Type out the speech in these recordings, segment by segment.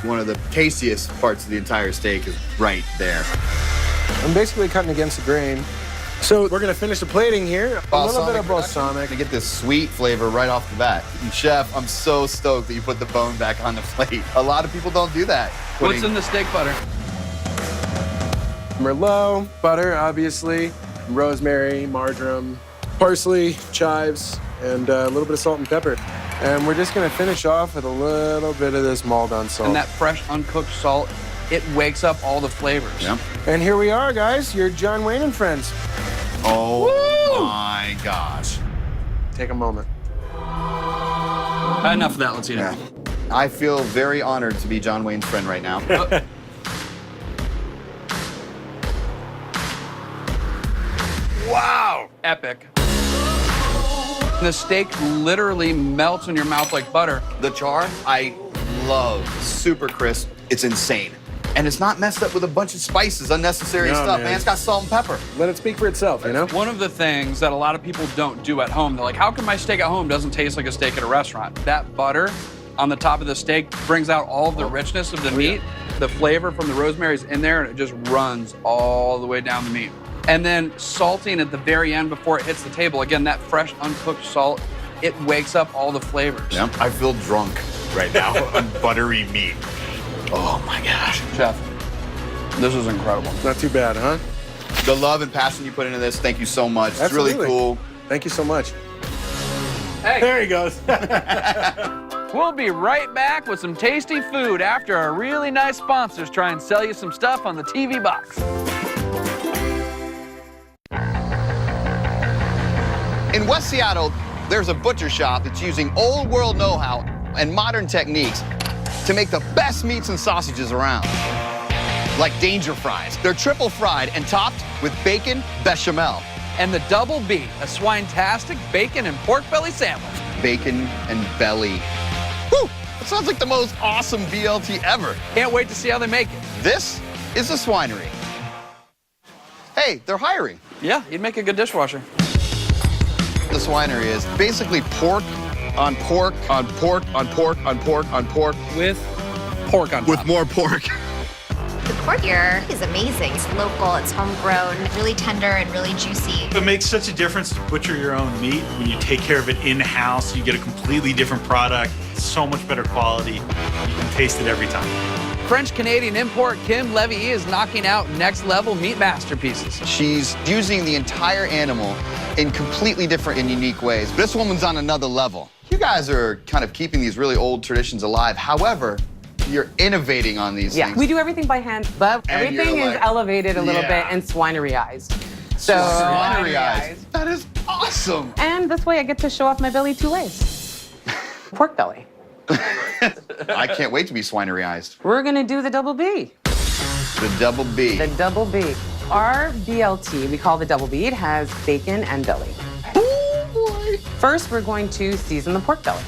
One of the tastiest parts of the entire steak is right there. I'm basically cutting against the grain. So we're gonna finish the plating here. A little bit of balsamic. To get this sweet flavor right off the bat. And Chef, I'm so stoked that you put the bone back on the plate. A lot of people don't do that. What's in the steak butter? Merlot, butter, obviously, rosemary, marjoram, parsley, chives, and a little bit of salt and pepper. And we're just gonna finish off with a little bit of this Maldon salt. And that fresh, uncooked salt, it wakes up all the flavors. Yep. And here we are, guys, your John Wayne and friends. Oh Woo! my gosh. Take a moment. Enough of that, let's eat it. I feel very honored to be John Wayne's friend right now. Wow! Epic. The steak literally melts in your mouth like butter. The char, I love. Super crisp. It's insane. And it's not messed up with a bunch of spices, unnecessary stuff, man. It's got salt and pepper. Let it speak for itself, you know? One of the things that a lot of people don't do at home, they're like, how come my steak at home doesn't taste like a steak at a restaurant? That butter on the top of the steak brings out all of the richness of the meat. The flavor from the rosemary's in there, and it just runs all the way down the meat. And then salting at the very end before it hits the table. Again, that fresh, uncooked salt, it wakes up all the flavors. Yeah. I feel drunk right now on buttery meat. Oh my gosh. Chef, this is incredible. Not too bad, huh? The love and passion you put into this, thank you so much. Absolutely. It's really cool. Thank you so much. Hey. There he goes. We'll be right back with some tasty food after our really nice sponsors try and sell you some stuff on the TV box. In West Seattle, there's a butcher shop that's using old world know-how and modern techniques to make the best meats and sausages around. Like Danger Fries. They're triple fried and topped with bacon bechamel. And the Double B, a swine-tastic bacon and pork belly sandwich. Bacon and belly. Whew! That sounds like the most awesome BLT ever. Can't wait to see how they make it. This is a swinery. Hey, they're hiring. Yeah, you'd make a good dishwasher. The swinery is basically pork on pork on pork on pork on pork on pork. With pork on top. With more pork. The pork here is amazing. It's local, it's homegrown, really tender and really juicy. It makes such a difference to butcher your own meat. When you take care of it in-house, you get a completely different product. It's so much better quality. You can taste it every time. French-Canadian import Kim Levy is knocking out next-level meat masterpieces. She's using the entire animal in completely different and unique ways. This woman's on another level. You guys are kind of keeping these really old traditions alive. However, you're innovating on these things. We do everything by hand, but And everything you're is like, elevated a little yeah. bit and swineryized. So Swinery-ized. That is awesome. And this way I get to show off my belly two ways. Pork belly. I can't wait to be swinery-ized. We're gonna do the Double B. The Double B. The Double B. Our BLT, we call the Double B, it has bacon and belly. Oh, boy. First, we're going to season the pork belly.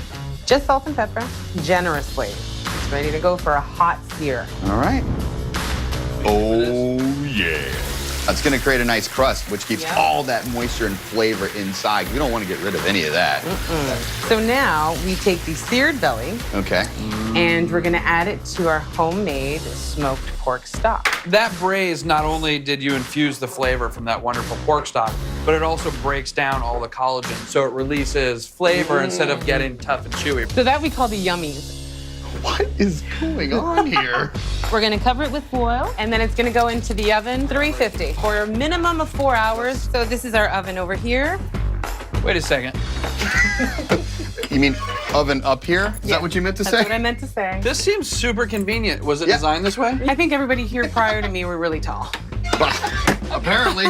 Just salt and pepper, generously. It's ready to go for a hot sear. All right. Oh, yeah. That's gonna create a nice crust, which keeps all that moisture and flavor inside. We don't want to get rid of any of that. So now we take the seared belly Okay. and we're gonna add it to our homemade smoked pork stock. That braise, not only did you infuse the flavor from that wonderful pork stock, but it also breaks down all the collagen, so it releases flavor instead of getting tough and chewy. So that we call the yummies. What is going on here? We're gonna cover it with foil, and then it's gonna go into the oven, 350, for a minimum of 4 hours. So this is our oven over here. Wait a second. You mean oven up here? Is that what you meant to That's say? what I meant to say. This seems super convenient. Was it designed this way? I think everybody here prior to me were really tall. Apparently.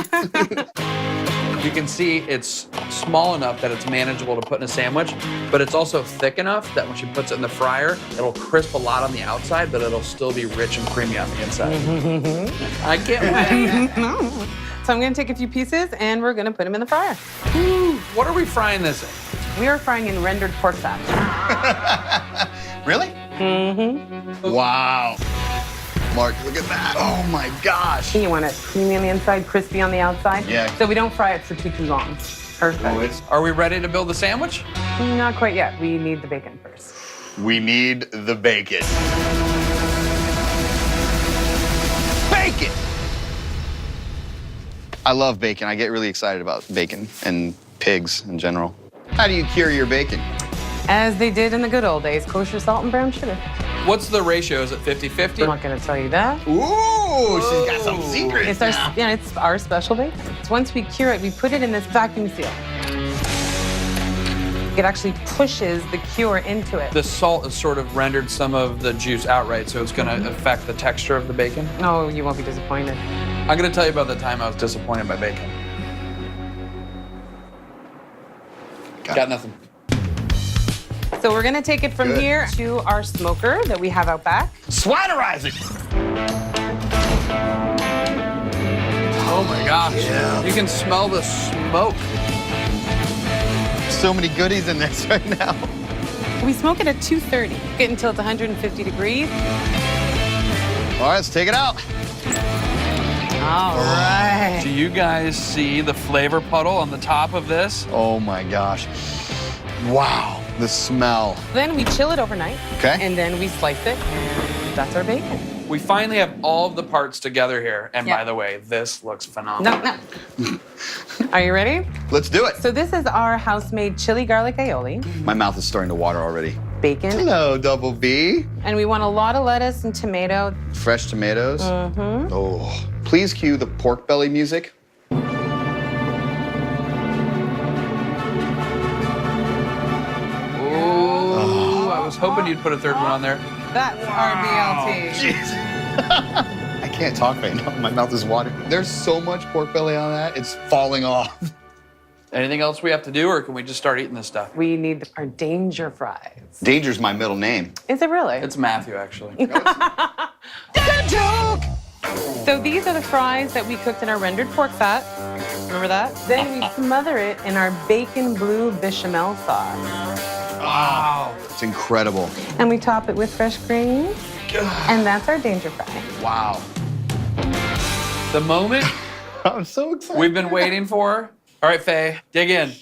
You can see it's small enough that it's manageable to put in a sandwich, but it's also thick enough that when she puts it in the fryer, it'll crisp a lot on the outside, but it'll still be rich and creamy on the inside. I can't wait. So I'm gonna take a few pieces and we're gonna put them in the fryer. What are we frying this in? We are frying in rendered pork fat. Really? Mm-hmm. Wow. Mark, look at that. Oh my gosh. You want it creamy on the inside, crispy on the outside. Yeah. So we don't fry it for too long. Perfect. Are we ready to build the sandwich? Not quite yet. We need the bacon first. We need the bacon. I love bacon. I get really excited about bacon and pigs in general. How do you cure your bacon? As they did in the good old days, kosher salt and brown sugar. What's the ratio? Is it 50-50? I'm not gonna tell you that. Ooh, she's got some secrets It's our, now. yeah, it's our special bacon. Once we cure it, we put it in this vacuum seal. It actually pushes the cure into it. The salt has sort of rendered some of the juice outright, so it's gonna affect the texture of the bacon. Oh, you won't be disappointed. I'm gonna tell you about the time I was disappointed by bacon. Got nothing. So we're gonna take it from Good. here to our smoker that we have out back. Swinerize it. Oh my gosh. Yeah. You can smell the smoke. So many goodies in this right now. We smoke it at 230. Get until it's 150 degrees. All right, let's take it out. All right. Do you guys see the flavor puddle on the top of this? Oh my gosh. Wow, the smell. Then we chill it overnight. Okay. And then we slice it, and that's our bacon. We finally have all of the parts together here. And Yeah. by the way, this looks phenomenal. No. Are you ready? Let's do it. So this is our house-made chili garlic aioli, My mouth is starting to water already. bacon, Hello, Double B. and we want a lot of lettuce and tomato. Fresh tomatoes. Mm-hmm. Oh, please cue the pork belly music. Ooh, I was hoping you'd put a third one on there. That's our BLT. Jeez. I can't talk right now. My mouth is watering. There's so much pork belly on that, it's falling off. Anything else we have to do, or can we just start eating this stuff? We need our danger fries. Danger's my middle name. Is it really? It's Matthew, actually. So these are the fries that we cooked in our rendered pork fat. Remember that? Then we smother it in our bacon blue bechamel sauce. Wow. It's incredible. And we top it with fresh greens. And that's our danger fry. Wow. The moment I'm so excited. we've been waiting for. All right, Faye, dig in.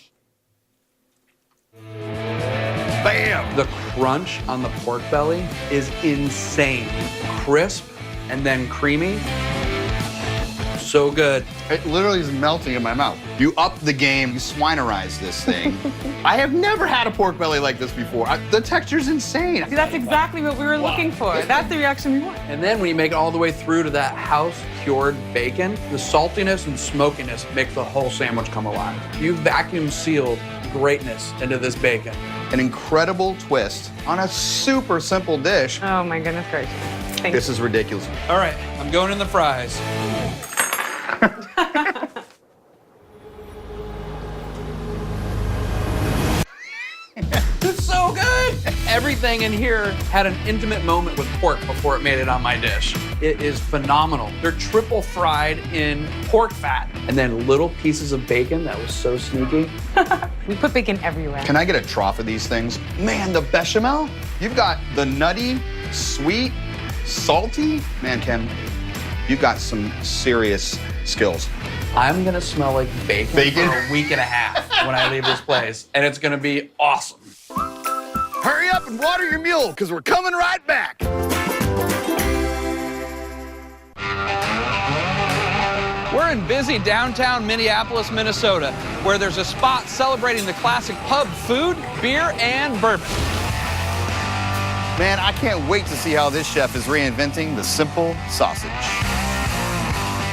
Bam! The crunch on the pork belly is insane. Crisp and then creamy. So good. It literally is melting in my mouth. You up the game, you swinerize this thing. I have never had a pork belly like this before. The texture's insane. See, that's exactly what we were looking for. That's the reaction we want. And then when you make it all the way through to that house-cured bacon, the saltiness and smokiness make the whole sandwich come alive. You vacuum sealed greatness into this bacon. An incredible twist on a super simple dish. Oh my goodness gracious. Thank This is ridiculous. All right, I'm going in the fries. It's so good! Everything in here had an intimate moment with pork before it made it on my dish. It is phenomenal. They're triple fried in pork fat and then little pieces of bacon. That was so sneaky. We put bacon everywhere. Can I get a trough of these things? Man, the bechamel, you've got the nutty, sweet, salty. Man, Ken, you've got some serious skills. I'm gonna smell like bacon for a week and a half when I leave this place, and it's gonna be awesome. Hurry up and water your mule, because we're coming right back. We're in busy downtown Minneapolis, Minnesota, where there's a spot celebrating the classic pub food, beer, and bourbon. Man, I can't wait to see how this chef is reinventing the simple sausage.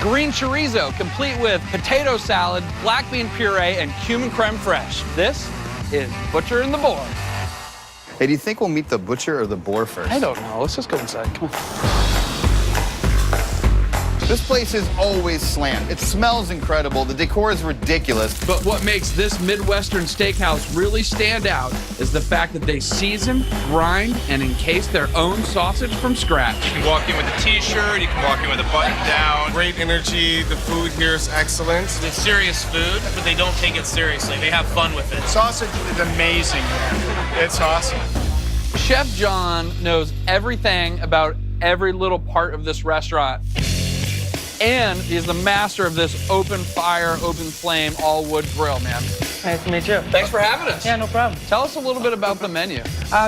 Green chorizo, complete with potato salad, black bean puree, and cumin creme fraiche. This is Butcher and the Boar. Hey, do you think we'll meet the butcher or the boar first? I don't know. Let's just go inside. Come on. This place is always slammed. It smells incredible. The decor is ridiculous. But what makes this Midwestern steakhouse really stand out is the fact that they season, grind, and encase their own sausage from scratch. You can walk in with a t-shirt, you can walk in with a button down. Great energy, the food here is excellent. It's serious food, but they don't take it seriously. They have fun with it. Sausage is amazing, man. It's awesome. Chef John knows everything about every little part of this restaurant. And he's the master of this open fire, open flame, all wood grill, man. Nice to meet you. Thanks for having us. Yeah, no problem. Tell us a little bit about the menu.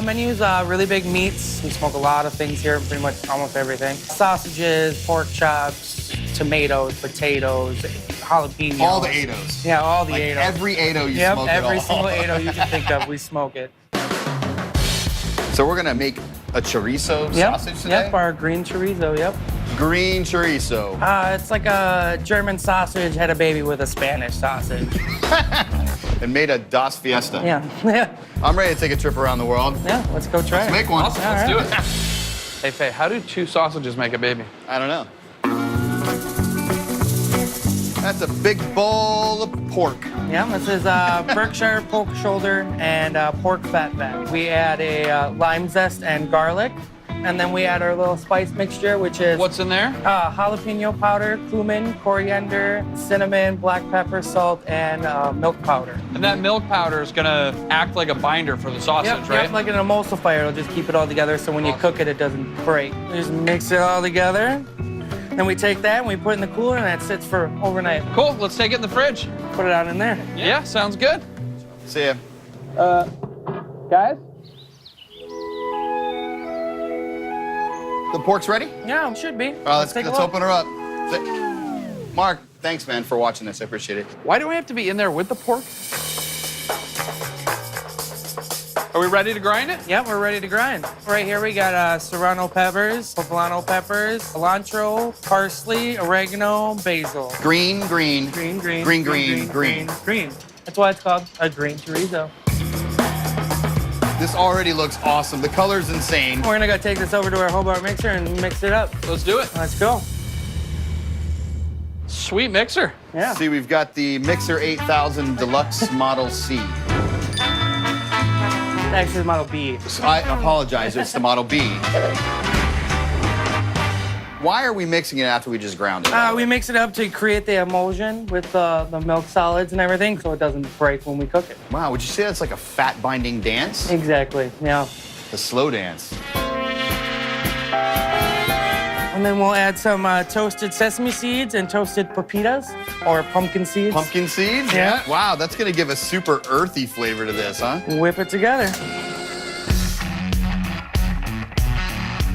Menu's really big meats. We smoke a lot of things here, pretty much almost everything. Sausages, pork chops, tomatoes, potatoes, jalapenos. All the 8-Os. Yeah, all the Like 8-Os. every 8-O you Yep, smoke it all. every single 8-O you can think of, we smoke it. So we're gonna make a chorizo Yep, sausage today? yep, our green chorizo, yep. Green chorizo. It's like a German sausage had a baby with a Spanish sausage. And made a Das Fiesta. Yeah, yeah, I'm ready to take a trip around the world. yeah, let's go try Let's it. make one. Awesome, All let's do right. it. Hey, Faye, how do 2 sausages make a baby? I don't know. That's a big bowl of pork. Yeah, this is Berkshire pork shoulder and pork fat back. We add a lime zest and garlic, and then we add our little spice mixture, which is What's in there? jalapeno powder, cumin, coriander, cinnamon, black pepper, salt, and milk powder. And that milk powder is gonna act like a binder for the sausage, Yep, right? yep, like an emulsifier. It'll just keep it all together so when you cook it, it doesn't break. Just mix it all together. Then we take that and we put it in the cooler and that sits for overnight. Cool, let's take it in the fridge. Put it out in there. Yeah, sounds good. See ya. Guys? The pork's ready? Yeah, it should be. All right, let's take a open look. her up. Mark, thanks, man, for watching this. I appreciate it. Why do we have to be in there with the pork? Are we ready to grind it? Yep, we're ready to grind. Right here we got serrano peppers, poblano peppers, cilantro, parsley, oregano, basil. Green, green. Green, green, Green, green, green. green. That's why it's called a green chorizo. This already looks awesome. The color's insane. We're gonna go take this over to our Hobart mixer and mix it up. Let's do it. Let's go. Sweet mixer. Yeah. See, we've got the Mixer 8000 Deluxe Model C. Actually, it's Model B. I apologize, it's the Model B. Why are we mixing it after we just ground it? We mix it up to create the emulsion with the milk solids and everything so it doesn't break when we cook it. Wow, would you say that's like a fat binding dance? Exactly, yeah. The slow dance. And then we'll add some toasted sesame seeds and toasted pepitas or pumpkin seeds. Pumpkin seeds? Yeah. Wow, that's gonna give a super earthy flavor to this, huh? Whip it together.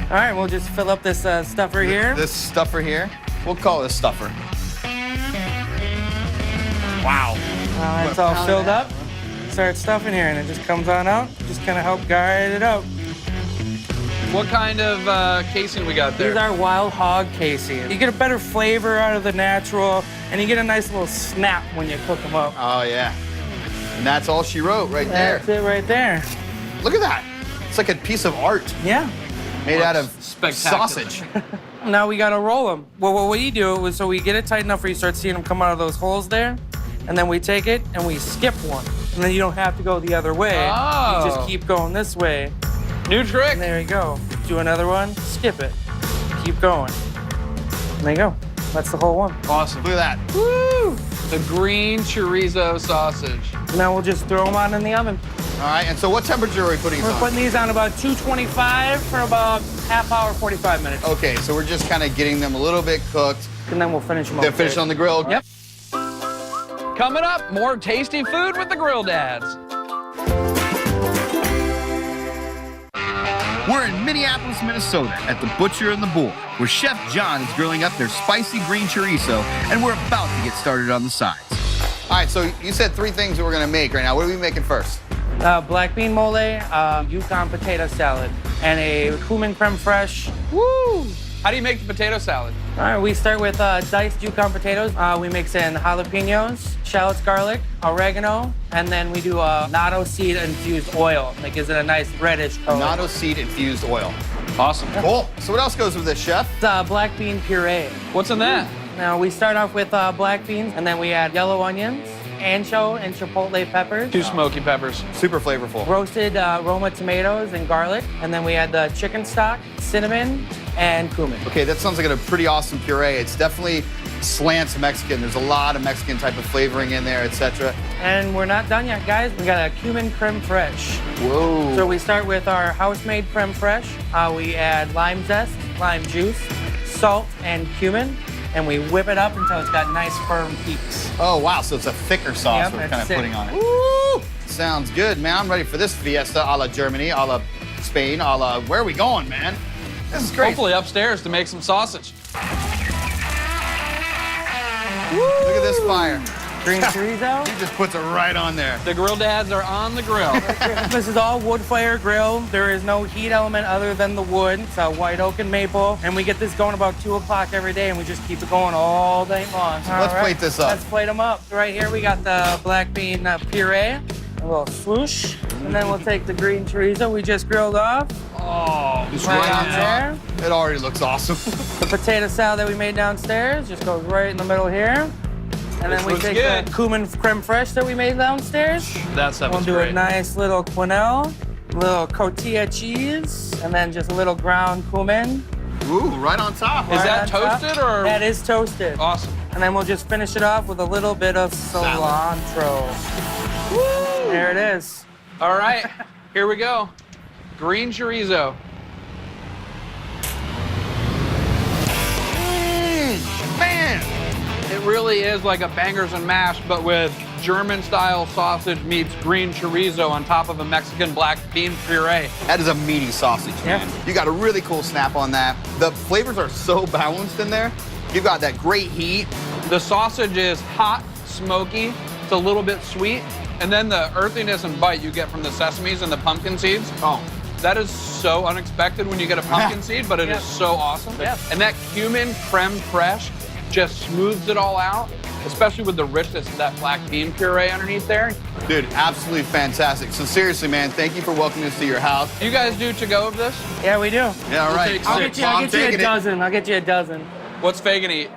All right, we'll just fill up this stuffer here. This stuffer here, we'll call it a stuffer. Wow. It's all filled up. Start stuffing here, and it just comes on out. Just kind of help guide it out. What kind of casing we got there? These are wild hog casing. You get a better flavor out of the natural, and you get a nice little snap when you cook them up. Oh, yeah. And that's all she wrote right there. That's it right there. Look at that. It's like a piece of art Yeah. made out of Spectacular. sausage. Now we gotta roll them. Well, what we do is so we get it tight enough where you start seeing them come out of those holes there, and then we take it and we skip one. And then you don't have to go the other way. Oh. You just keep going this way. New trick. And there you go. Do another one, skip it. Keep going. And there you go. That's the whole one. Awesome. Look at that. Woo! The green chorizo sausage. Now we'll just throw them on in the oven. All right, and so what temperature are we putting We're these on? putting these on about 225 for about half hour, 45 minutes. Okay, so we're just kind of getting them a little bit cooked. And then we'll finish them up. They're finished on the grill. Yep. Coming up, more tasty food with the Grill Dads. We're in Minneapolis, Minnesota at the Butcher and the Bull, where Chef John is grilling up their spicy green chorizo, and we're about to get started on the sides. All right, so you said 3 things that we're gonna make right now. What are we making first? Black bean mole, Yukon potato salad, and a cumin creme fraiche. Woo! How do you make the potato salad? All right, we start with diced Yukon potatoes. We mix in jalapenos, shallots, garlic, oregano, and then we do a natto seed infused oil. That gives it a nice reddish color. Natto seed infused oil. Awesome. Cool. So what else goes with this, Chef? It's black bean puree. What's in that? Now we start off with black beans, and then we add yellow onions, ancho and chipotle peppers, 2 smoky peppers. Super flavorful. roasted Roma tomatoes and garlic, and then we add the chicken stock, cinnamon, and cumin. Okay, that sounds like a pretty awesome puree. It's definitely slants Mexican. There's a lot of Mexican type of flavoring in there, etc. And we're not done yet, guys. We got a cumin creme fraiche. Whoa. So we start with our house-made creme fraiche. We add lime zest, lime juice, salt, and cumin, and we whip it up until it's got nice firm peaks. Oh, wow, so it's a thicker sauce Yep, we're that's kind of it. putting on it. Woo! Sounds good, man. I'm ready for this fiesta a la Germany, a la Spain, a la... Where are we going, man? This is great. Hopefully upstairs to make some sausage. Look at this fire. Green chorizo. He just puts it right on there. The grill dads are on the grill. This is all wood fire grill. There is no heat element other than the wood. It's a white oak and maple. And we get this going about 2 o'clock every day, and we just keep it going all day long. Let's plate this up. Let's plate them up. Right here, we got the black bean puree. A little swoosh. And then we'll take the green chorizo we just grilled off. Oh, Just Right right on on there. top. It already looks awesome. The potato salad that we made downstairs just goes right in the middle here. And then we looks take good. the cumin creme fraiche that we made downstairs. that stuff We'll is do great. a nice little quenelle, a little cotija cheese, and then just a little ground cumin. Ooh, right on top. Is right that on top. toasted or? That is toasted. Awesome. And then we'll just finish it off with a little bit of cilantro. Woo! There it is. All right, here we go. Green chorizo. Man. It really is like a bangers and mash, but with German-style sausage meets green chorizo on top of a Mexican black bean puree. That is a meaty sausage, man. Yeah. You got a really cool snap on that. The flavors are so balanced in there. You've got that great heat. The sausage is hot, smoky, it's a little bit sweet, and then the earthiness and bite you get from the sesames and the pumpkin seeds. Oh, That is so unexpected when you get a pumpkin seed, but it is so awesome. Yeah. And that cumin creme fraiche just smooths it all out, especially with the richness of that black bean puree underneath there. dude, absolutely fantastic. So seriously, man, thank you for welcoming us to your house. You guys do to-go of this? Yeah, we do. Yeah, all We'll right. take I'll six. get you a taking it. dozen. I'll get you a dozen. What's Fagan eat?